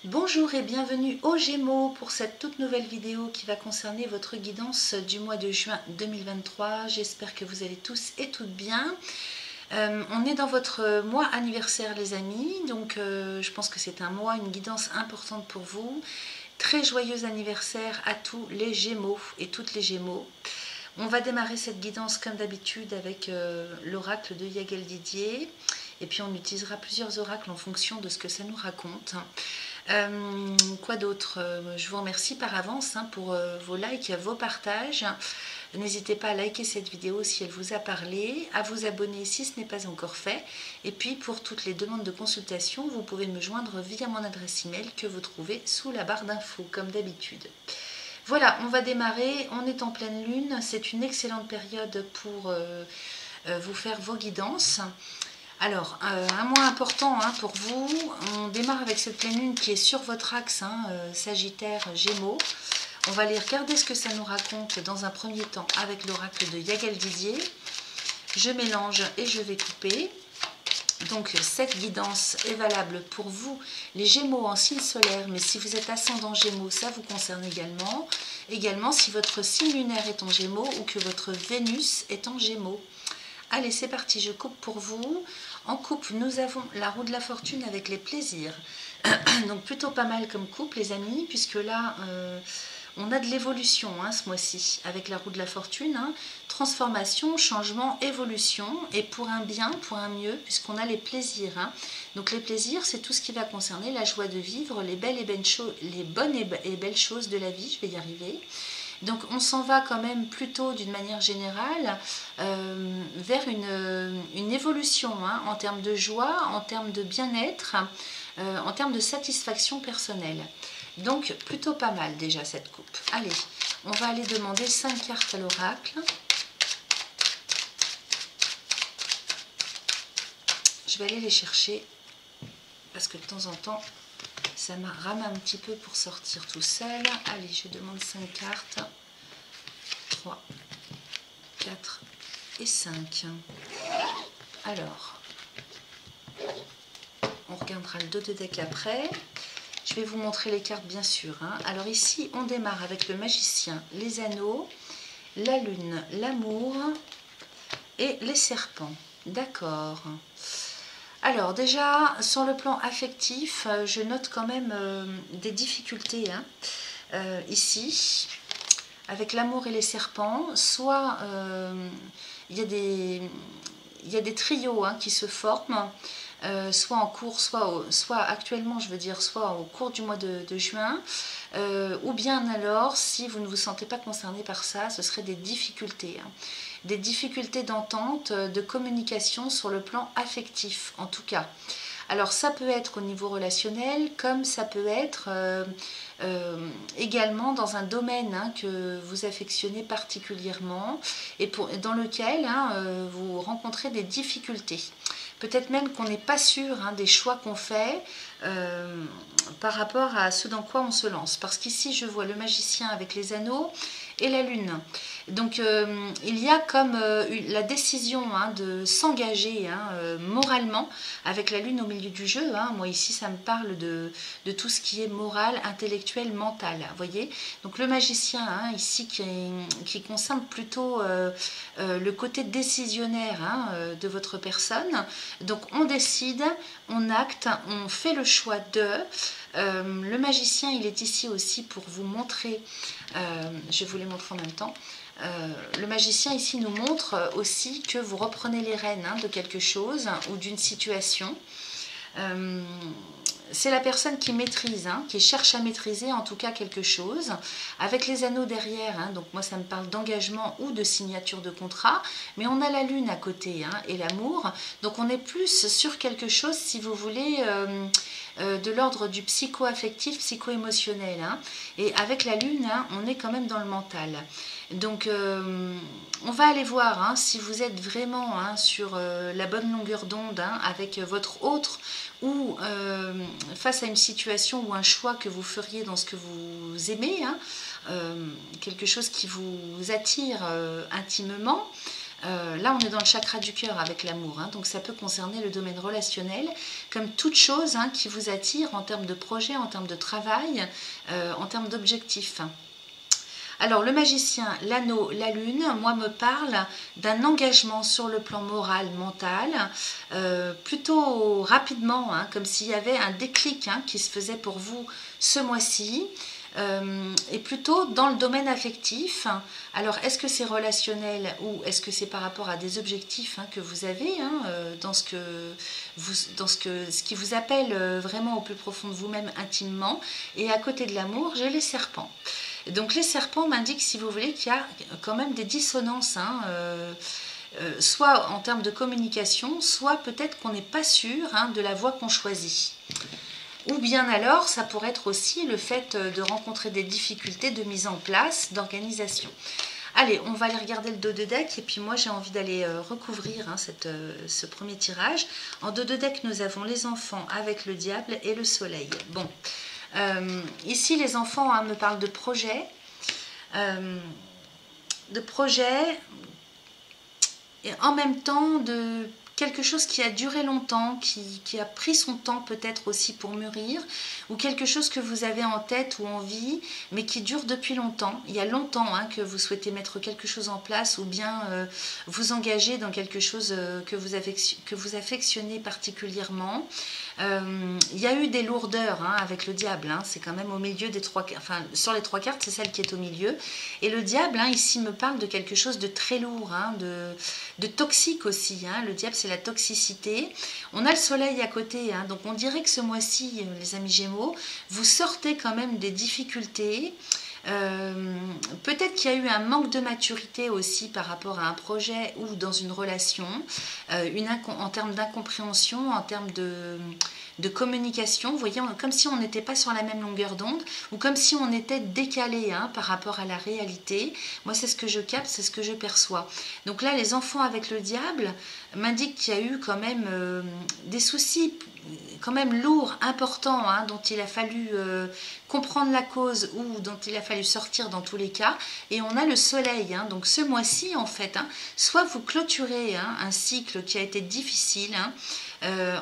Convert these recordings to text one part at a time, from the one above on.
Bonjour et bienvenue aux Gémeaux pour cette toute nouvelle vidéo qui va concerner votre guidance du mois de juin 2023. J'espère que vous allez tous et toutes bien. On est dans votre mois anniversaire les amis, donc je pense que c'est un mois, une guidance importante pour vous. Très joyeux anniversaire à tous les Gémeaux et toutes les Gémeaux. On va démarrer cette guidance comme d'habitude avec l'oracle de Yagel Didier. Et puis on utilisera plusieurs oracles en fonction de ce que ça nous raconte. Quoi d'autre? Je vous remercie par avance pour vos likes, vos partages. N'hésitez pas à liker cette vidéo si elle vous a parlé, à vous abonner si ce n'est pas encore fait. Et puis pour toutes les demandes de consultation, vous pouvez me joindre via mon adresse email que vous trouvez sous la barre d'infos comme d'habitude. Voilà, on va démarrer, on est en pleine lune, c'est une excellente période pour vous faire vos guidances. Alors, un mois important pour vous, on démarre avec cette pleine lune qui est sur votre axe, Sagittaire, Gémeaux. On va aller regarder ce que ça nous raconte dans un premier temps avec l'oracle de Yagel Didier. Je mélange et je vais couper. Donc cette guidance est valable pour vous, les Gémeaux en signe solaire, mais si vous êtes ascendant Gémeaux, ça vous concerne également. Également si votre signe lunaire est en Gémeaux ou que votre Vénus est en Gémeaux. Allez, c'est parti, je coupe pour vous. En coupe, nous avons la roue de la fortune avec les plaisirs. Donc plutôt pas mal comme coupe, les amis, puisque là, on a de l'évolution ce mois-ci avec la roue de la fortune. Transformation, changement, évolution, et pour un bien, pour un mieux, puisqu'on a les plaisirs. Donc les plaisirs, c'est tout ce qui va concerner la joie de vivre, les bonnes et belles choses de la vie, je vais y arriver. Donc on s'en va quand même plutôt d'une manière générale vers une évolution en termes de joie, en termes de bien-être, en termes de satisfaction personnelle. Donc plutôt pas mal déjà cette coupe. Allez, on va aller demander 5 cartes à l'oracle. Je vais aller les chercher parce que de temps en temps ça me rame un petit peu pour sortir tout seul. Allez, je demande 5 cartes. 3, 4 et 5. Alors, on regardera le dos de deck après. Je vais vous montrer les cartes bien sûr. Alors ici, on démarre avec le magicien, les anneaux, la lune, l'amour et les serpents. D'accord. Alors déjà, sur le plan affectif, je note quand même des difficultés ici, avec l'amour et les serpents. Soit il y a des trios qui se forment, soit en cours, soit actuellement, je veux dire, soit au cours du mois de juin, ou bien alors, si vous ne vous sentez pas concerné par ça, ce serait des difficultés. Des difficultés d'entente, de communication sur le plan affectif, en tout cas. Alors ça peut être au niveau relationnel, comme ça peut être également dans un domaine que vous affectionnez particulièrement et dans lequel vous rencontrez des difficultés. Peut-être même qu'on n'est pas sûr des choix qu'on fait par rapport à ce dans quoi on se lance. Parce qu'ici, je vois le magicien avec les anneaux et la lune. Donc, il y a comme la décision de s'engager moralement avec la lune au milieu du jeu. Moi, ici, ça me parle de tout ce qui est moral, intellectuel, mental. Vous voyez? Donc, le magicien, ici, qui concerne plutôt le côté décisionnaire de votre personne. Donc, on décide, on acte, on fait le choix de... le magicien, il est ici aussi pour vous montrer, je vais vous les montrer en même temps, le magicien ici nous montre aussi que vous reprenez les rênes de quelque chose ou d'une situation. C'est la personne qui maîtrise, qui cherche à maîtriser en tout cas quelque chose, avec les anneaux derrière, donc moi ça me parle d'engagement ou de signature de contrat, mais on a la lune à côté et l'amour, donc on est plus sur quelque chose, si vous voulez, de l'ordre du psycho-affectif, psycho-émotionnel, et avec la lune, on est quand même dans le mental. Donc on va aller voir si vous êtes vraiment sur la bonne longueur d'onde avec votre autre ou face à une situation ou un choix que vous feriez dans ce que vous aimez, quelque chose qui vous attire intimement. Là, on est dans le chakra du cœur avec l'amour, hein, donc ça peut concerner le domaine relationnel, comme toute chose hein, qui vous attire en termes de projet, en termes de travail, en termes d'objectifs. Alors, le magicien, l'anneau, la lune, moi, me parle d'un engagement sur le plan moral, mental, plutôt rapidement, hein, comme s'il y avait un déclic hein, qui se faisait pour vous ce mois-ci. Et plutôt dans le domaine affectif. Alors, est-ce que c'est relationnel ou est-ce que c'est par rapport à des objectifs hein, que vous avez hein, dans ce qui vous appelle vraiment au plus profond de vous-même intimement. Et à côté de l'amour, j'ai les serpents. Et donc, les serpents m'indiquent, si vous voulez, qu'il y a quand même des dissonances, hein, soit en termes de communication, soit peut-être qu'on n'est pas sûr hein, de la voie qu'on choisit. Ou bien alors, ça pourrait être aussi le fait de rencontrer des difficultés de mise en place, d'organisation. Allez, on va aller regarder le dos de deck et puis moi j'ai envie d'aller recouvrir hein, ce premier tirage. En dos de deck, nous avons les enfants avec le diable et le soleil. Bon, ici les enfants hein, me parlent de projets, et en même temps de quelque chose qui a duré longtemps, qui a pris son temps peut-être aussi pour mûrir, ou quelque chose que vous avez en tête ou en vie, mais qui dure depuis longtemps. Il y a longtemps hein, que vous souhaitez mettre quelque chose en place, ou bien vous engager dans quelque chose que vous affectionnez particulièrement. Il y a eu des lourdeurs hein, avec le diable, hein, c'est quand même au milieu des trois cartes, enfin sur les trois cartes, c'est celle qui est au milieu. Et le diable, hein, ici, me parle de quelque chose de très lourd, hein, de toxique aussi. Hein. Le diable, c'est la toxicité. On a le soleil à côté, hein, donc on dirait que ce mois-ci, les amis Gémeaux, vous sortez quand même des difficultés. Peut-être qu'il y a eu un manque de maturité aussi par rapport à un projet ou dans une relation, en termes d'incompréhension, en termes de communication, vous voyez, comme si on n'était pas sur la même longueur d'onde ou comme si on était décalé hein, par rapport à la réalité. Moi, c'est ce que je capte, c'est ce que je perçois. Donc là, les enfants avec le diable m'indiquent qu'il y a eu quand même des soucis quand même lourds, importants, hein, dont il a fallu comprendre la cause ou dont il a fallu sortir dans tous les cas. Et on a le soleil, hein, donc ce mois-ci en fait, hein, soit vous clôturez hein, un cycle qui a été difficile, hein,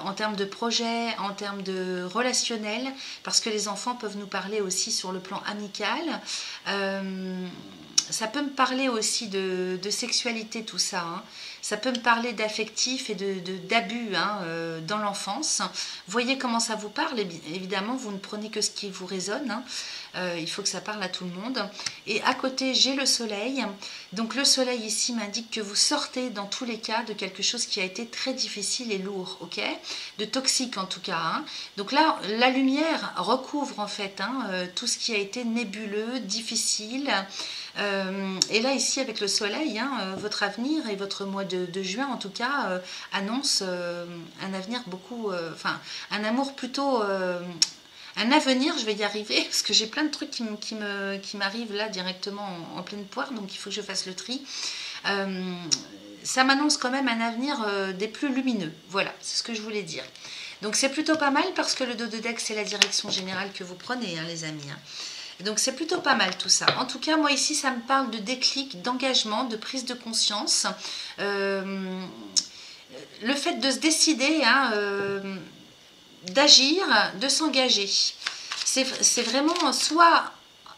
en termes de projet, en termes de relationnel, parce que les enfants peuvent nous parler aussi sur le plan amical. Ça peut me parler aussi de sexualité, tout ça. Hein. Ça peut me parler d'affectif et d'abus hein, dans l'enfance. Voyez comment ça vous parle. Évidemment, vous ne prenez que ce qui vous résonne. Hein. Il faut que ça parle à tout le monde. Et à côté, j'ai le soleil. Donc le soleil ici m'indique que vous sortez dans tous les cas de quelque chose qui a été très difficile et lourd, ok, de toxique en tout cas. Hein. Donc là, la lumière recouvre en fait hein, tout ce qui a été nébuleux, difficile. Et là ici avec le soleil, hein, votre avenir et votre mois de juin en tout cas annonce un avenir beaucoup, enfin un amour plutôt... un avenir, je vais y arriver, parce que j'ai plein de trucs qui m'arrivent là directement en pleine poire, donc il faut que je fasse le tri. Ça m'annonce quand même un avenir des plus lumineux. Voilà, c'est ce que je voulais dire. Donc c'est plutôt pas mal, parce que le dos de deck, c'est la direction générale que vous prenez, hein, les amis. Hein. Donc c'est plutôt pas mal tout ça. En tout cas, moi ici, ça me parle de déclic, d'engagement, de prise de conscience. Le fait de se décider... Hein, d'agir, de s'engager. C'est vraiment soit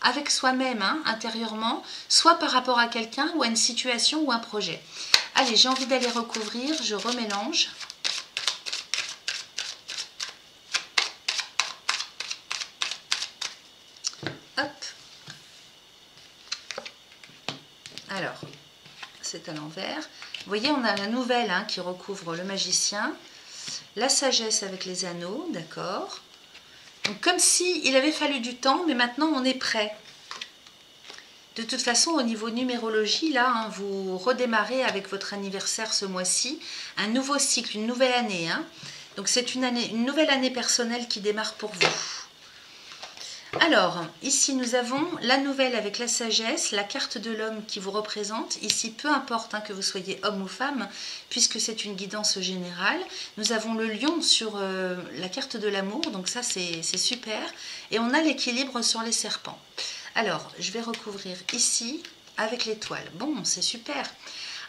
avec soi-même, hein, intérieurement, soit par rapport à quelqu'un ou à une situation ou un projet. Allez, j'ai envie d'aller recouvrir, je remélange. Hop. Alors, c'est à l'envers. Vous voyez, on a la nouvelle hein, qui recouvre le magicien. La sagesse avec les anneaux, d'accord. Donc comme si il avait fallu du temps, mais maintenant on est prêt. De toute façon, au niveau numérologie, là, hein, vous redémarrez avec votre anniversaire ce mois-ci, un nouveau cycle, une nouvelle année. Hein. Donc c'est une nouvelle année personnelle qui démarre pour vous. Alors, ici nous avons la nouvelle avec la sagesse, la carte de l'homme qui vous représente. Ici, peu importe hein, que vous soyez homme ou femme, puisque c'est une guidance générale. Nous avons le lion sur la carte de l'amour, donc ça c'est super. Et on a l'équilibre sur les serpents. Alors, je vais recouvrir ici avec l'étoile. Bon, c'est super.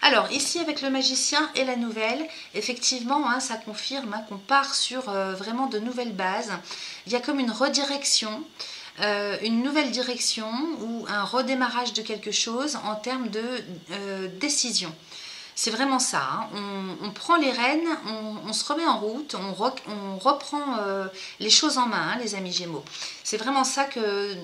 Alors ici avec le magicien et la nouvelle, effectivement ça confirme qu'on part sur vraiment de nouvelles bases. Il y a comme une redirection, une nouvelle direction ou un redémarrage de quelque chose en termes de décision. C'est vraiment ça, hein. On prend les rênes, on se remet en route, on reprend les choses en main, hein, les amis Gémeaux. C'est vraiment ça que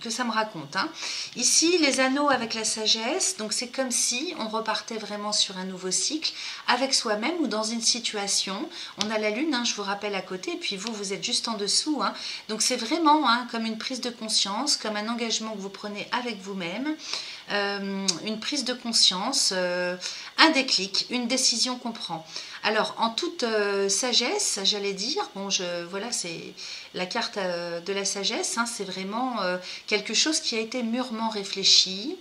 ça me raconte, hein. Ici, les anneaux avec la sagesse, donc c'est comme si on repartait vraiment sur un nouveau cycle avec soi-même ou dans une situation. On a la lune, hein, je vous rappelle, à côté, et puis vous êtes juste en dessous, hein. Donc c'est vraiment comme une prise de conscience, comme un engagement que vous prenez avec vous-même. Une prise de conscience, un déclic, une décision qu'on prend. Alors en toute sagesse, j'allais dire, bon, voilà, c'est la carte de la sagesse, hein, c'est vraiment quelque chose qui a été mûrement réfléchi,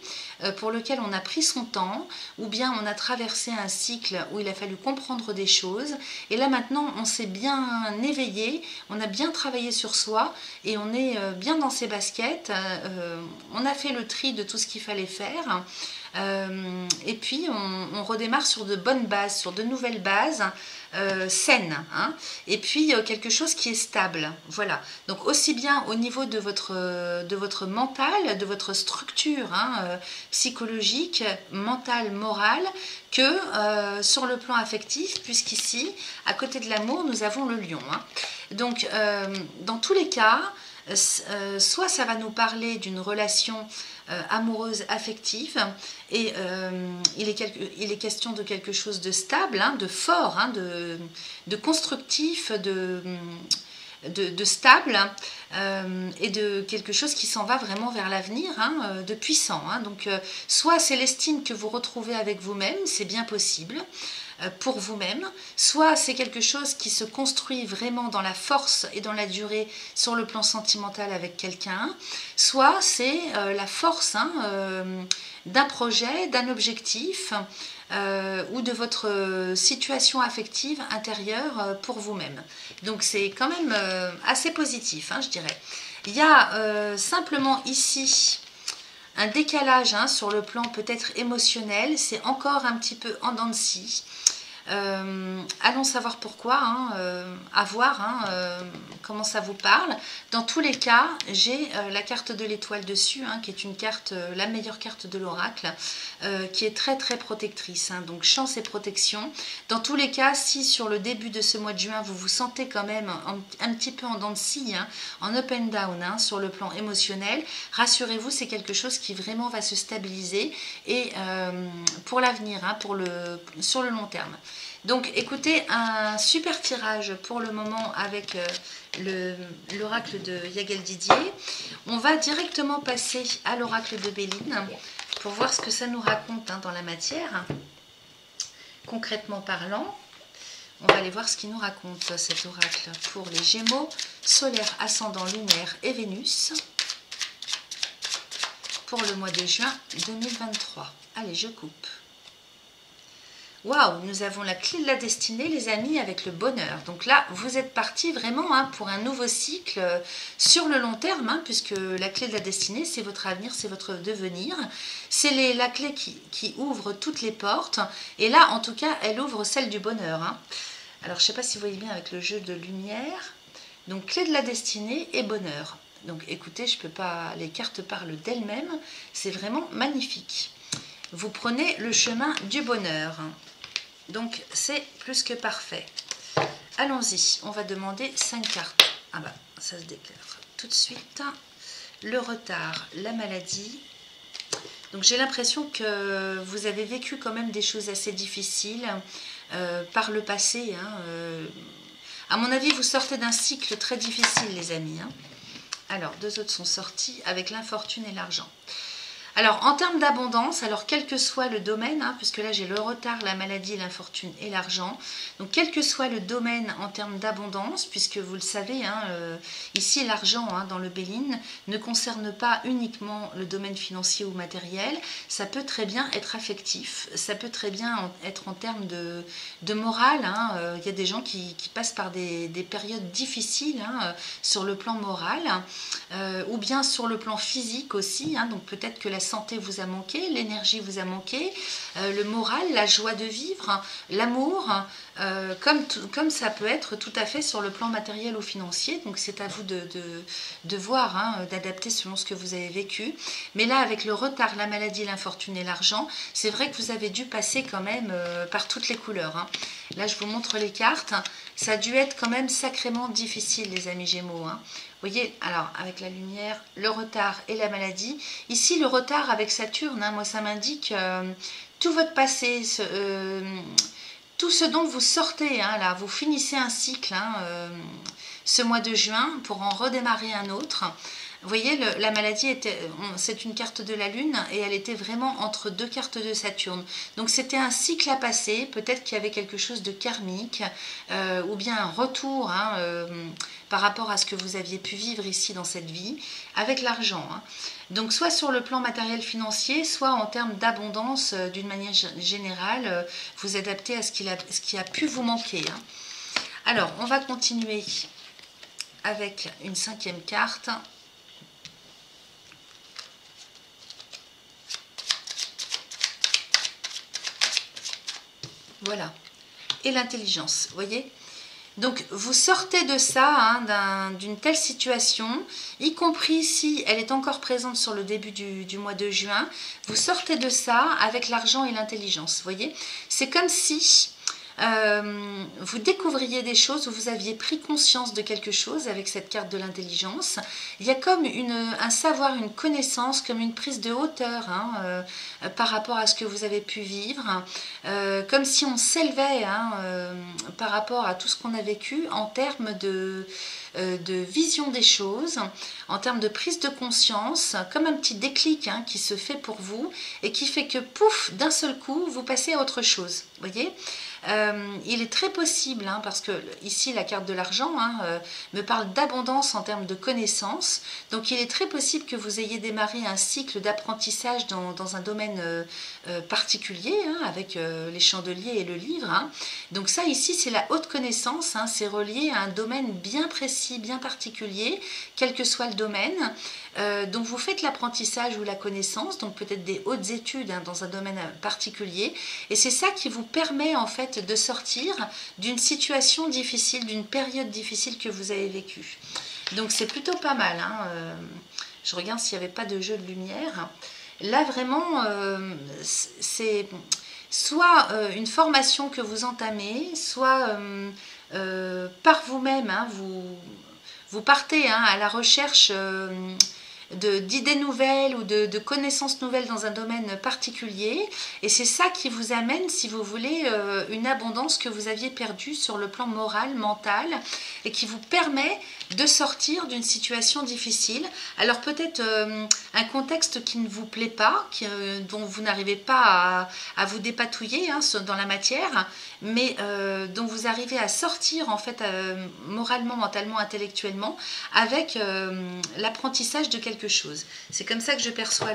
pour lequel on a pris son temps, ou bien on a traversé un cycle où il a fallu comprendre des choses, et là maintenant on s'est bien éveillé, on a bien travaillé sur soi, et on est bien dans ses baskets, on a fait le tri de tout ce qu'il fallait faire, et puis on redémarre sur de bonnes bases, sur de nouvelles bases saines, hein, et puis quelque chose qui est stable. Voilà, donc aussi bien au niveau de votre mental, de votre structure, hein, psychologique, mentale, morale, que sur le plan affectif, puisqu'ici, à côté de l'amour, nous avons le lion, hein. Donc dans tous les cas, soit ça va nous parler d'une relation amoureuse, affective, et il est question de quelque chose de stable, hein, de fort, hein, de constructif, de stable, et de quelque chose qui s'en va vraiment vers l'avenir, hein, de puissant, hein. Donc soit c'est l'estime que vous retrouvez avec vous-même, c'est bien possible, pour vous-même, soit c'est quelque chose qui se construit vraiment dans la force et dans la durée sur le plan sentimental avec quelqu'un, soit c'est la force, hein, d'un projet, d'un objectif, ou de votre situation affective intérieure pour vous-même. Donc c'est quand même assez positif, hein, je dirais. Il y a simplement ici un décalage, hein, sur le plan peut-être émotionnel, c'est encore un petit peu en dents de scie. Allons savoir pourquoi, hein, à voir, hein, comment ça vous parle. Dans tous les cas, j'ai la carte de l'étoile dessus, hein, qui est une carte, la meilleure carte de l'oracle, qui est très très protectrice, hein, donc chance et protection. Dans tous les cas, si sur le début de ce mois de juin, vous vous sentez quand même un petit peu en dents de scie, hein, en up and down, hein, sur le plan émotionnel, rassurez-vous, c'est quelque chose qui vraiment va se stabiliser, et pour l'avenir, hein, sur le long terme. Donc écoutez, un super tirage pour le moment avec l'oracle de Yagel Didier. On va directement passer à l'oracle de Béline pour voir ce que ça nous raconte, hein, dans la matière. Concrètement parlant, on va aller voir ce qu'il nous raconte, cet oracle, pour les Gémeaux, solaire, ascendant, lunaire et Vénus, pour le mois de juin 2023. Allez, je coupe. Waouh, nous avons la clé de la destinée, les amis, avec le bonheur. Donc là, vous êtes partis vraiment, hein, pour un nouveau cycle sur le long terme, hein, puisque la clé de la destinée, c'est votre avenir, c'est votre devenir. C'est la clé qui ouvre toutes les portes. Et là, en tout cas, elle ouvre celle du bonheur, hein. Alors, je ne sais pas si vous voyez bien avec le jeu de lumière. Donc, clé de la destinée et bonheur. Donc, écoutez, je peux pas... Les cartes parlent d'elles-mêmes. C'est vraiment magnifique. Vous prenez le chemin du bonheur. Donc, c'est plus que parfait. Allons-y. On va demander 5 cartes. Ah bah, ça se déclare tout de suite. Le retard, la maladie. Donc, j'ai l'impression que vous avez vécu quand même des choses assez difficiles par le passé, hein. À mon avis, vous sortez d'un cycle très difficile, les amis, hein. Alors, deux autres sont sortis avec l'infortune et l'argent. Alors, en termes d'abondance, alors quel que soit le domaine, hein, puisque là j'ai le retard, la maladie, l'infortune et l'argent, donc quel que soit le domaine en termes d'abondance, puisque vous le savez, hein, ici l'argent, hein, dans le Béline ne concerne pas uniquement le domaine financier ou matériel, ça peut très bien être affectif, ça peut très bien être en termes de morale, hein. Il y a des gens qui passent par des périodes difficiles, hein, sur le plan moral, ou bien sur le plan physique aussi, hein, donc peut-être que la santé vous a manqué, l'énergie vous a manqué, le moral, la joie de vivre, l'amour, comme ça peut être tout à fait sur le plan matériel ou financier. Donc c'est à vous de voir, hein, d'adapter selon ce que vous avez vécu. Mais là, avec le retard, la maladie, l'infortune et l'argent, c'est vrai que vous avez dû passer quand même par toutes les couleurs, hein. Là, je vous montre les cartes. Ça a dû être quand même sacrément difficile, les amis Gémeaux, hein. Vous voyez, alors avec la lumière, le retard et la maladie. Ici, le retard avec Saturne, hein, moi ça m'indique tout votre passé, tout ce dont vous sortez, hein, là, vous finissez un cycle, hein, ce mois de juin pour en redémarrer un autre. Vous voyez, la maladie, c'est une carte de la Lune et elle était vraiment entre deux cartes de Saturne. Donc c'était un cycle à passer, peut-être qu'il y avait quelque chose de karmique ou bien un retour, hein, par rapport à ce que vous aviez pu vivre ici dans cette vie avec l'argent, hein. Donc soit sur le plan matériel financier, soit en termes d'abondance d'une manière générale, vous adaptez à ce qui a pu vous manquer, hein. Alors, on va continuer avec une 5e carte. Voilà. Et l'intelligence, vous voyez? Donc, vous sortez de ça, hein, d'une telle situation, y compris si elle est encore présente sur le début du mois de juin. Vous sortez de ça avec l'argent et l'intelligence, vous voyez? C'est comme si vous découvriez des choses, vous aviez pris conscience de quelque chose avec cette carte de l'intelligence. Il y a comme un savoir, une connaissance, comme une prise de hauteur, hein, par rapport à ce que vous avez pu vivre, comme si on s'élevait, hein, par rapport à tout ce qu'on a vécu en termes de vision des choses, en termes de prise de conscience, comme un petit déclic, hein, qui se fait pour vous et qui fait que pouf, d'un seul coup, vous passez à autre chose, vous voyez? Il est très possible, hein, parce que ici la carte de l'argent, hein, me parle d'abondance en termes de connaissances, donc il est très possible que vous ayez démarré un cycle d'apprentissage dans un domaine particulier, hein, avec les chandeliers et le livre, hein. Donc ça ici c'est la haute connaissance, hein, c'est relié à un domaine bien précis, bien particulier, quel que soit le domaine. Donc vous faites l'apprentissage ou la connaissance, donc peut-être des hautes études, hein, dans un domaine particulier, et c'est ça qui vous permet en fait de sortir d'une situation difficile, d'une période difficile que vous avez vécue. Donc c'est plutôt pas mal, hein. Je regarde s'il n'y avait pas de jeu de lumière. Là vraiment, c'est soit une formation que vous entamez, soit par vous-même, hein, vous partez, hein, à la recherche d'idées nouvelles ou de connaissances nouvelles dans un domaine particulier, et c'est ça qui vous amène, si vous voulez, une abondance que vous aviez perdue sur le plan moral, mental, et qui vous permet de sortir d'une situation difficile. Alors peut-être un contexte qui ne vous plaît pas, dont vous n'arrivez pas à vous dépatouiller, hein, dans la matière, mais dont vous arrivez à sortir en fait moralement, mentalement, intellectuellement, avec l'apprentissage de quelque chose. C'est comme ça que je perçois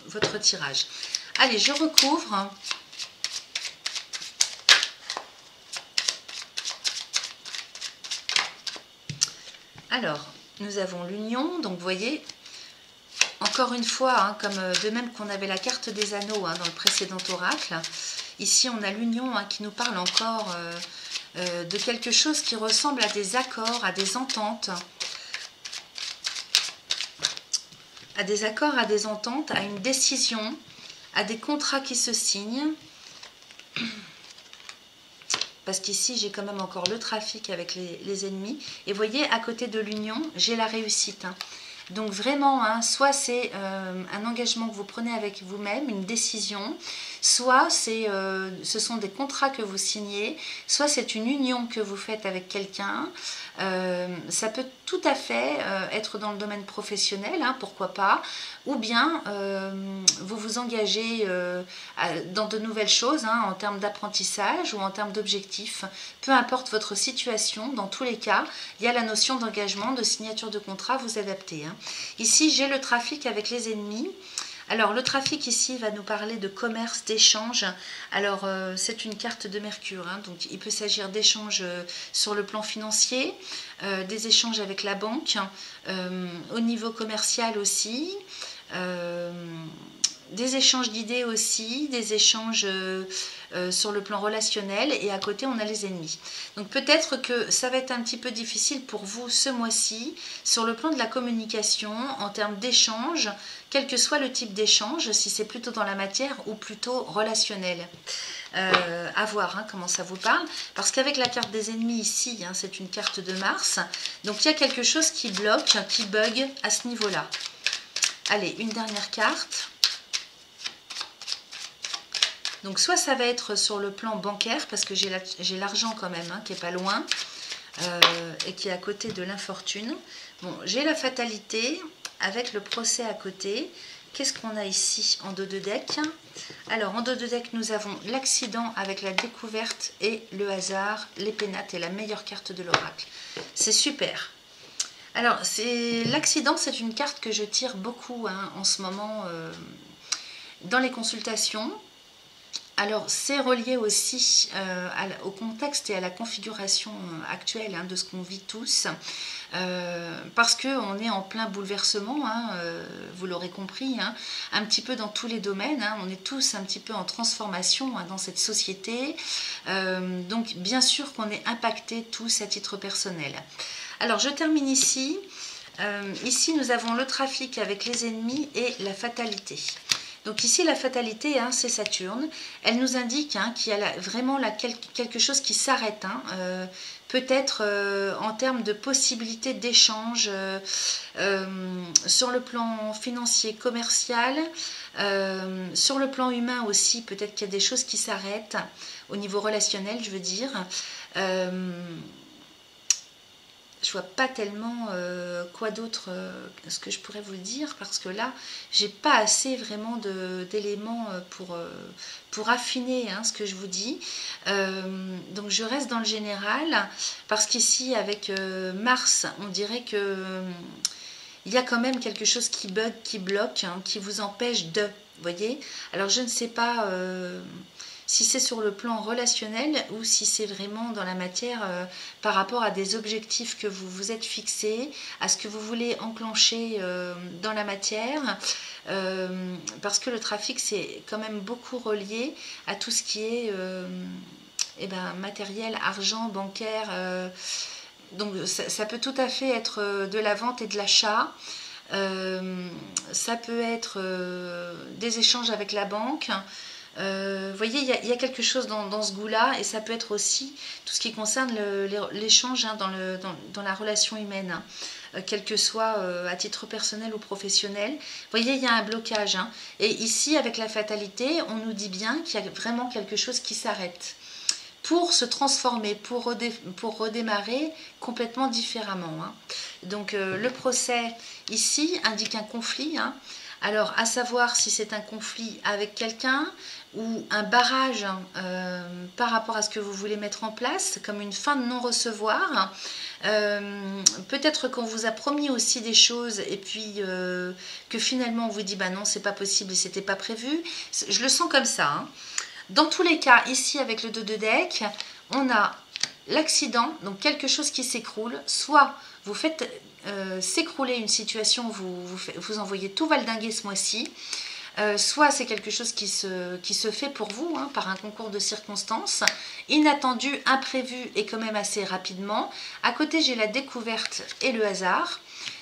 votre tirage. Allez, je recouvre. Alors, nous avons l'union, donc vous voyez, encore une fois, hein, comme de même qu'on avait la carte des anneaux, hein, dans le précédent oracle, ici on a l'union, hein, qui nous parle encore de quelque chose qui ressemble à des accords, à des ententes, à une décision, à des contrats qui se signent. Parce qu'ici, j'ai quand même encore le trafic avec les ennemis. Et vous voyez, à côté de l'union, j'ai la réussite, hein. Donc vraiment, hein, soit c'est un engagement que vous prenez avec vous-même, une décision, soit ce sont des contrats que vous signez, soit c'est une union que vous faites avec quelqu'un. Ça peut tout à fait être dans le domaine professionnel, hein, pourquoi pas, ou bien vous vous engagez dans de nouvelles choses, hein, en termes d'apprentissage ou en termes d'objectifs. Peu importe votre situation, dans tous les cas, il y a la notion d'engagement, de signature de contrat, vous adaptez, hein. Ici, j'ai le trafic avec les ennemis. Alors, le trafic ici va nous parler de commerce, d'échange. Alors, c'est une carte de Mercure, hein, donc il peut s'agir d'échanges sur le plan financier, des échanges avec la banque, au niveau commercial aussi. des échanges d'idées aussi, des échanges sur le plan relationnel, et à côté on a les ennemis. Donc peut-être que ça va être un petit peu difficile pour vous ce mois-ci sur le plan de la communication, en termes d'échange, quel que soit le type d'échange, si c'est plutôt dans la matière ou plutôt relationnel. À voir comment ça vous parle, parce qu'avec la carte des ennemis ici, c'est une carte de Mars, donc il y a quelque chose qui bloque, qui bug à ce niveau-là. Allez, une dernière carte. Donc soit ça va être sur le plan bancaire, parce que j'ai l'argent quand même, qui est pas loin, et qui est à côté de l'infortune. Bon, j'ai la fatalité, avec le procès à côté. Qu'est-ce qu'on a ici en dos de deck? Alors, en dos de deck, nous avons l'accident avec la découverte et le hasard, les pénates et la meilleure carte de l'oracle. C'est super. Alors, l'accident, c'est une carte que je tire beaucoup en ce moment dans les consultations. Alors, c'est relié aussi au contexte et à la configuration actuelle de ce qu'on vit tous, parce qu'on est en plein bouleversement, vous l'aurez compris, un petit peu dans tous les domaines, on est tous un petit peu en transformation dans cette société, donc bien sûr qu'on est impacté tous à titre personnel. Alors, je termine ici. Ici, nous avons le trafic avec les ennemis et la fatalité. Donc ici, la fatalité, c'est Saturne. Elle nous indique qu'il y a vraiment quelque chose qui s'arrête. Peut-être en termes de possibilités d'échange sur le plan financier, commercial, sur le plan humain aussi. Peut-être qu'il y a des choses qui s'arrêtent au niveau relationnel, je veux dire. Je vois pas tellement quoi d'autre, ce que je pourrais vous dire, parce que là, j'ai pas assez vraiment d'éléments pour affiner ce que je vous dis. Donc je reste dans le général, parce qu'ici, avec Mars, on dirait que il y a quand même quelque chose qui bug, qui bloque, qui vous empêche de, vous voyez. Alors je ne sais pas si c'est sur le plan relationnel ou si c'est vraiment dans la matière par rapport à des objectifs que vous vous êtes fixés, à ce que vous voulez enclencher dans la matière, parce que le trafic, c'est quand même beaucoup relié à tout ce qui est matériel, argent, bancaire. Donc ça peut tout à fait être de la vente et de l'achat. Ça peut être des échanges avec la banque. Vous voyez, il y a quelque chose dans ce goût-là, et ça peut être aussi tout ce qui concerne l'échange dans la relation humaine, quel que soit à titre personnel ou professionnel. Vous voyez, il y a un blocage. Et ici, avec la fatalité, on nous dit bien qu'il y a vraiment quelque chose qui s'arrête pour se transformer, pour redémarrer complètement différemment. Donc le procès ici indique un conflit. Alors, à savoir si c'est un conflit avec quelqu'un ou un barrage par rapport à ce que vous voulez mettre en place, comme une fin de non-recevoir. Peut-être qu'on vous a promis aussi des choses et puis que finalement on vous dit bah non, c'est pas possible et c'était pas prévu. Je le sens comme ça. Dans tous les cas, ici avec le 2 de deck, on a l'accident, donc quelque chose qui s'écroule. Soit vous faites s'écrouler une situation, vous envoyez tout valdinguer ce mois-ci, soit c'est quelque chose qui se fait pour vous par un concours de circonstances, inattendu, imprévu et quand même assez rapidement. À côté, j'ai la découverte et le hasard.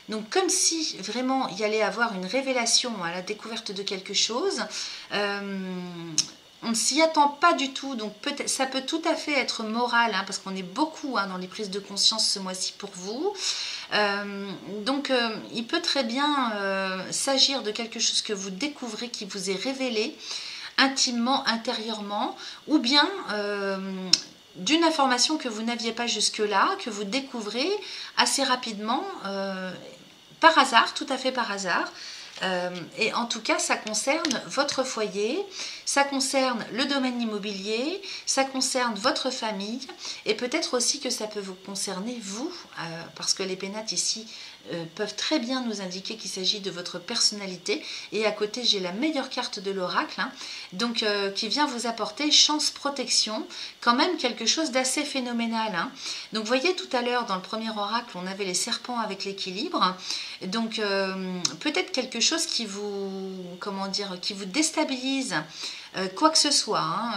Donc comme si vraiment il y allait avoir une révélation à la découverte de quelque chose. On ne s'y attend pas du tout, donc ça peut tout à fait être moral, parce qu'on est beaucoup dans les prises de conscience ce mois-ci pour vous. Donc il peut très bien s'agir de quelque chose que vous découvrez, qui vous est révélé intimement, intérieurement, ou bien d'une information que vous n'aviez pas jusque-là, que vous découvrez assez rapidement, par hasard, tout à fait par hasard. Et en tout cas, ça concerne votre foyer, ça concerne le domaine immobilier, ça concerne votre famille, et peut-être aussi que ça peut vous concerner vous, parce que les pénates ici peuvent très bien nous indiquer qu'il s'agit de votre personnalité. Et à côté, j'ai la meilleure carte de l'oracle, hein, donc qui vient vous apporter chance, protection, quand même quelque chose d'assez phénoménal. Hein. Donc vous voyez, tout à l'heure, dans le premier oracle, on avait les serpents avec l'équilibre. Donc peut-être quelque chose qui vous, comment dire, qui vous déstabilise, quoi que ce soit, hein,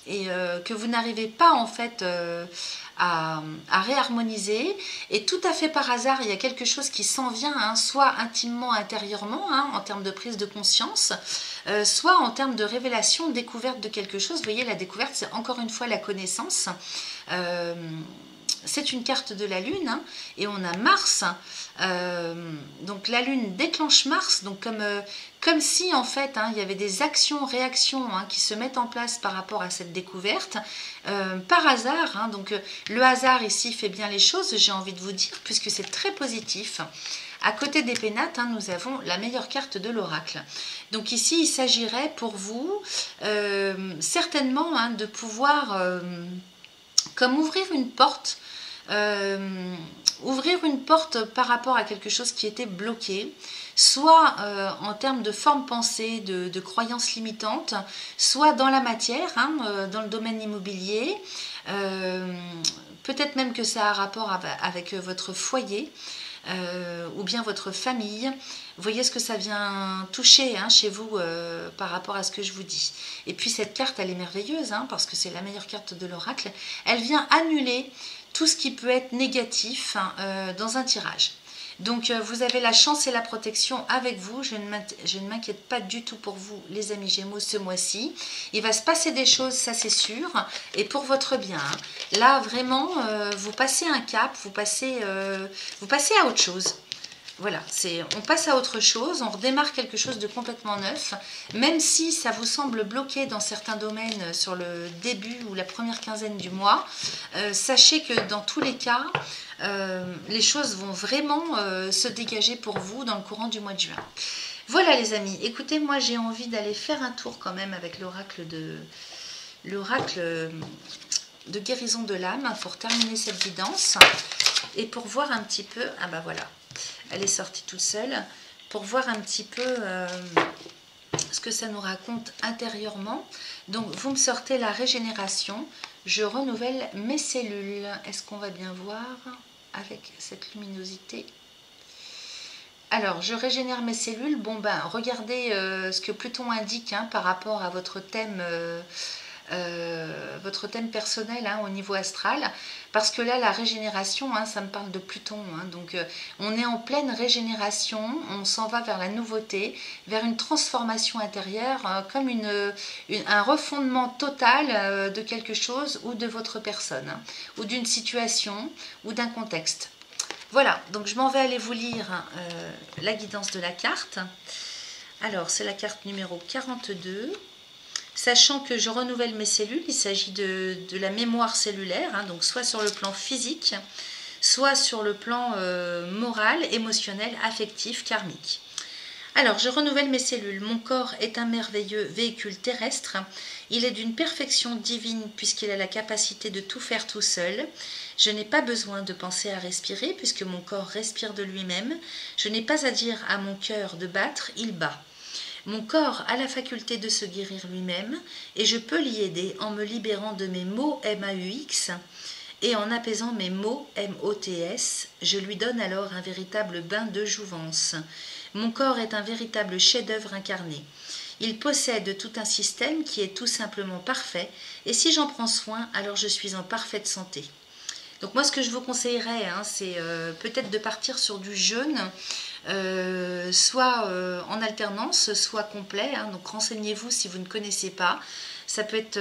et que vous n'arrivez pas en fait à réharmoniser, et tout à fait par hasard il y a quelque chose qui s'en vient, hein, soit intimement, intérieurement, hein, en termes de prise de conscience, soit en termes de révélation, découverte de quelque chose. Vous voyez, la découverte, c'est encore une fois la connaissance. C'est une carte de la Lune, hein, et on a Mars. Donc la Lune déclenche Mars, donc comme si en fait hein, il y avait des actions, réactions hein, qui se mettent en place par rapport à cette découverte, par hasard. Hein, donc le hasard ici fait bien les choses, j'ai envie de vous dire, puisque c'est très positif. À côté des pénates, hein, nous avons la meilleure carte de l'oracle. Donc ici, il s'agirait pour vous certainement hein, de pouvoir comme ouvrir une porte par rapport à quelque chose qui était bloqué, soit en termes de forme pensée, de croyances limitantes, soit dans la matière, hein, dans le domaine immobilier, peut-être même que ça a rapport avec votre foyer, ou bien votre famille. Vous voyez ce que ça vient toucher hein, chez vous par rapport à ce que je vous dis. Et puis cette carte, elle est merveilleuse hein, parce que c'est la meilleure carte de l'oracle. Elle vient annuler tout ce qui peut être négatif hein, dans un tirage. Donc vous avez la chance et la protection avec vous. Je ne m'inquiète pas du tout pour vous, les amis Gémeaux, ce mois-ci. Il va se passer des choses, ça c'est sûr, et pour votre bien. Hein. Là vraiment, vous passez un cap, vous passez à autre chose. Voilà, on passe à autre chose, on redémarre quelque chose de complètement neuf, même si ça vous semble bloqué dans certains domaines sur le début ou la première quinzaine du mois. Sachez que dans tous les cas, les choses vont vraiment se dégager pour vous dans le courant du mois de juin. Voilà les amis, écoutez, moi j'ai envie d'aller faire un tour quand même avec l'oracle de guérison de l'âme pour terminer cette guidance et pour voir un petit peu, ah bah voilà, elle est sortie toute seule, pour voir un petit peu ce que ça nous raconte intérieurement. Donc vous me sortez la régénération, je renouvelle mes cellules. Est-ce qu'on va bien voir avec cette luminosité? Alors, je régénère mes cellules. Bon ben, regardez ce que Pluton indique hein, par rapport à votre thème personnel hein, au niveau astral, parce que là la régénération hein, ça me parle de Pluton hein, donc on est en pleine régénération, on s'en va vers la nouveauté, vers une transformation intérieure, comme un refondement total de quelque chose ou de votre personne hein, ou d'une situation ou d'un contexte. Voilà, donc je m'en vais aller vous lire la guidance de la carte. Alors c'est la carte numéro 42. Sachant que je renouvelle mes cellules, il s'agit de la mémoire cellulaire, hein, donc soit sur le plan physique, soit sur le plan moral, émotionnel, affectif, karmique. Alors, je renouvelle mes cellules. Mon corps est un merveilleux véhicule terrestre. Il est d'une perfection divine puisqu'il a la capacité de tout faire tout seul. Je n'ai pas besoin de penser à respirer puisque mon corps respire de lui-même. Je n'ai pas à dire à mon cœur de battre, il bat. Mon corps a la faculté de se guérir lui-même et je peux l'y aider en me libérant de mes maux MAUX et en apaisant mes maux MOTS. Je lui donne alors un véritable bain de jouvence. Mon corps est un véritable chef-d'œuvre incarné. Il possède tout un système qui est tout simplement parfait et si j'en prends soin, alors je suis en parfaite santé. Donc moi, ce que je vous conseillerais, hein, c'est peut-être de partir sur du jeûne, soit en alternance, soit complet. Hein, donc renseignez-vous si vous ne connaissez pas. Ça peut être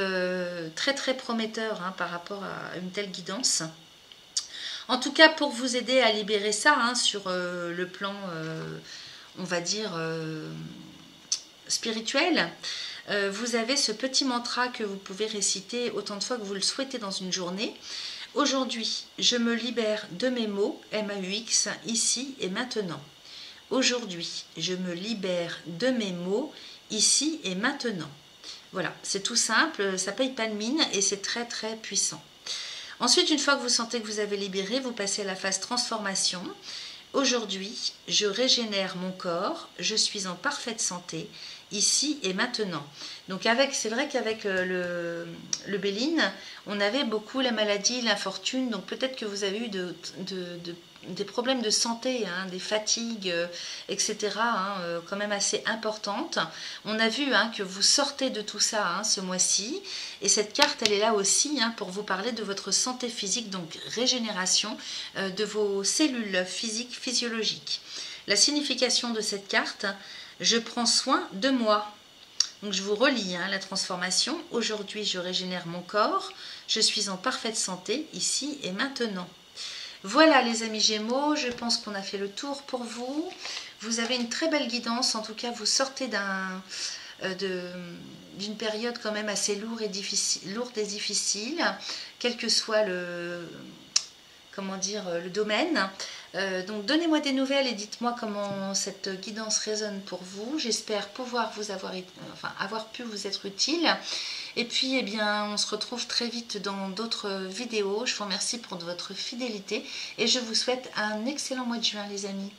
très très prometteur hein, par rapport à une telle guidance. En tout cas, pour vous aider à libérer ça hein, sur le plan, on va dire, spirituel, vous avez ce petit mantra que vous pouvez réciter autant de fois que vous le souhaitez dans une journée. Aujourd'hui, je me libère de mes maux, MAUX, ici et maintenant. Aujourd'hui, je me libère de mes maux, ici et maintenant. Voilà, c'est tout simple, ça paye pas de mine et c'est très très puissant. Ensuite, une fois que vous sentez que vous avez libéré, vous passez à la phase transformation. Aujourd'hui, je régénère mon corps, je suis en parfaite santé, ici et maintenant. Donc c'est vrai qu'avec le Béline, on avait beaucoup la maladie, l'infortune, donc peut-être que vous avez eu des problèmes de santé, hein, des fatigues, etc., hein, quand même assez importantes. On a vu hein, que vous sortez de tout ça hein, ce mois-ci, et cette carte, elle est là aussi hein, pour vous parler de votre santé physique, donc régénération de vos cellules physiques, physiologiques. La signification de cette carte, je prends soin de moi. Donc je vous relis hein, la transformation. Aujourd'hui, je régénère mon corps, je suis en parfaite santé, ici et maintenant. Voilà les amis Gémeaux, je pense qu'on a fait le tour pour vous. Vous avez une très belle guidance, en tout cas vous sortez d'une période quand même assez lourde et difficile, quel que soit le domaine. Donc donnez-moi des nouvelles et dites-moi comment cette guidance résonne pour vous. J'espère pouvoir avoir pu vous être utile. Et puis eh bien on se retrouve très vite dans d'autres vidéos. Je vous remercie pour votre fidélité et je vous souhaite un excellent mois de juin les amis.